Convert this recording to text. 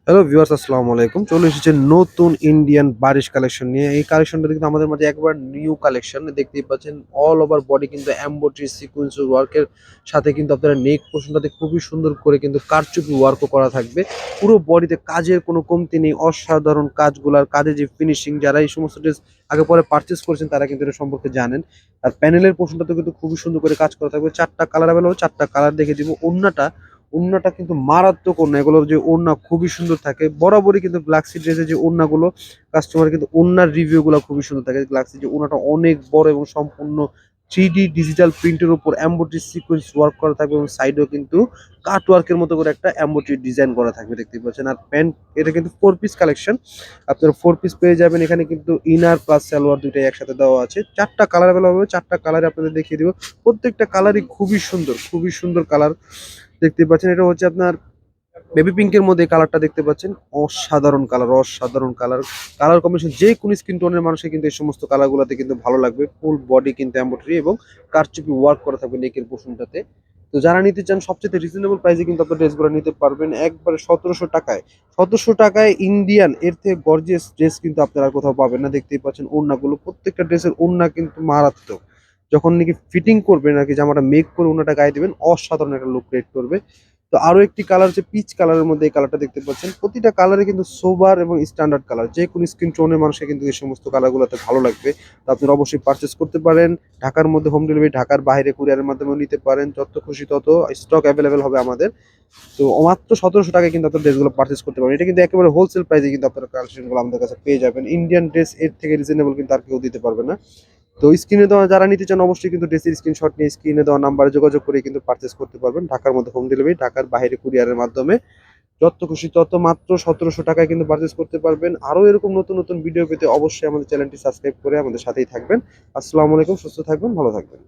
Hello viewers, আসসালামু আলাইকুম। চলে এসেছে নতুন ইন্ডিয়ান বারিশ কালেকশন নিয়ে। এই কালেকশনটা কিন্তু আমাদের মাঝে একবার নিউ কালেকশন। দেখতেই পাচ্ছেন অল ওভার বডি কিন্তু এমব্রয়ডারি সিকোয়েন্স ওয়ার্কের সাথে কিন্তু আপনারা নেক পোর্শনটাতে খুবই সুন্দর করে কিন্তু কারচুপি ওয়ার্কও করা থাকবে। পুরো বডিতে কাজের কোনো কমতি নেই। অসাধারণ কাজগুলার কাজে যে ফিনিশিং, যারা এই সমস্ত ড্রেস আগে পরে পারচেজ করেছেন তারা কিন্তু এটা সম্পর্কে জানেন। আর প্যানেলের পোর্শনটাতে কিন্তু খুবই সুন্দর করে কাজ করা থাকবে। ৪টা কালার अवेलेबल, ৪টা কালার দেখে দিব। ওড়নাটা কিন্তু মারাত্মক ওড়না। এগুলোর যে ওড়না খুবই সুন্দর থাকে। বরাবরই কিন্তু গ্লাক্সি ড্রেসের যে ওড়নাগুলো কাস্টমার কিন্তু ওড়নার রিভিউ গুলো খুবই সুন্দর থাকে। গ্লাক্সি যে ওড়নাটা অনেক বড় এবং সম্পূর্ণ 3D ডিজিটাল প্রিন্টের উপর এমব্রয়ডারি সিকোয়েন্স ওয়ার্ক করা থাকবে এবং সাইডেও কিন্তু কাট ওয়ার্কের মতো করে একটা এমব্রয়ডারি ডিজাইন করা থাকবে, দেখতেই পাচ্ছেন। আর প্যান্ট, এটা কিন্তু 4 পিস কালেকশন। আপনারা 4 পিস পেয়ে যাবেন। এখানে কিন্তু ইনার প্লাস সালোয়ার দুইটাই একসাথে দেওয়া আছে। 4টা কালার अवेलेबल হবে। 4টা কালারে আপনাদের দেখিয়ে দিব। প্রত্যেকটা কালারই খুবই সুন্দর কালার দেখতে পাচ্ছেন। এটা হচ্ছে আপনার বেবি পিঙ্কের মধ্যে এই কালারটা দেখতে পাচ্ছেন। অসাধারণ কালার। কালার কম্বিনেশন যে কোন স্কিন টোনের মানুষের কিন্তু এই সমস্ত কালারগুলোতে কিন্তু ভালো লাগবে। ফুল বডি কিন্তু এমব্রয়ডারি এবং কারচুপি ওয়ার্ক করা থাকবে নেকের পোর্শনটাতে। তো যারা নিতে চান সবচেয়ে রিজনেবল প্রাইসে কিন্তু আপনার ড্রেসগুলো নিতে পারবেন একবারে ১৭০০ টাকায়। ১৭০০ টাকায় ইন্ডিয়ান এর থেকে গর্জিয়াস ড্রেস কিন্তু আপনারা আর কোথাও পাবেন না। দেখতেই পাচ্ছেন ওড়নাগুলো, প্রত্যেকটা ড্রেসের ওড়না কিন্তু মারাত্মক। যখন নাকি ফিটিং করবেন আরকি, জামাটা মেক করে ওড়নাটা গায়ে দিবেন, অসাধারণ একটা লুক ক্রিয়েট করবে। তো আরো একটি কালার হচ্ছে পিচ কালারের মধ্যে, এই কালারটা দেখতে পাচ্ছেন। প্রতিটা কালারে কিন্তু সোবার এবং স্ট্যান্ডার্ড কালার। যে কোন স্কিন টোনের মানুষের কিন্তু এই সমস্ত কালারগুলোতে ভালো লাগবে। তো আপনারা অবশ্যই পারচেজ করতে পারেন। ঢাকার মধ্যে হোম ডেলিভারি, ঢাকার বাইরে কুরিয়ারের মাধ্যমেও নিতে পারেন। যত খুশি তত স্টক অ্যাভেলেবেল হবে আমাদের। তো মাত্র ১৭০০ টাকায় কিন্তু আপনার ড্রেসগুলো পারচেজ করতে পারেন। এটা কিন্তু একেবারে হোলসেল প্রাইসে কিন্তু আপনারা কালেকশনগুলো আমাদের কাছে পেয়ে যাবেন। ইন্ডিয়ান ড্রেস এর থেকে রিজনেবল কিন্তু আর কেউ দিতে পারবে না। তো স্ক্রিনে দেওয়া যারা নিতে চান অবশ্যই কিন্তু ড্রেসের স্ক্রিনশট নিয়ে স্ক্রিনে দেওয়া নাম্বারে যোগাযোগ করে কিন্তু পারচেজ করতে পারবেন। ঢাকার মধ্যে হোম ডেলিভারি, ঢাকার বাইরে কুরিয়ারের মাধ্যমে। যত খুশি তত মাত্র ১৭০০ টাকায় কিন্তু পারচেজ করতে পারবেন। আরো এরকম নতুন ভিডিও পেতে অবশ্যই আমাদের চ্যানেলটি সাবস্ক্রাইব করে আমাদের সাথেই থাকবেন। আসসালামু আলাইকুম, সুস্থ থাকবেন, ভালো থাকবেন।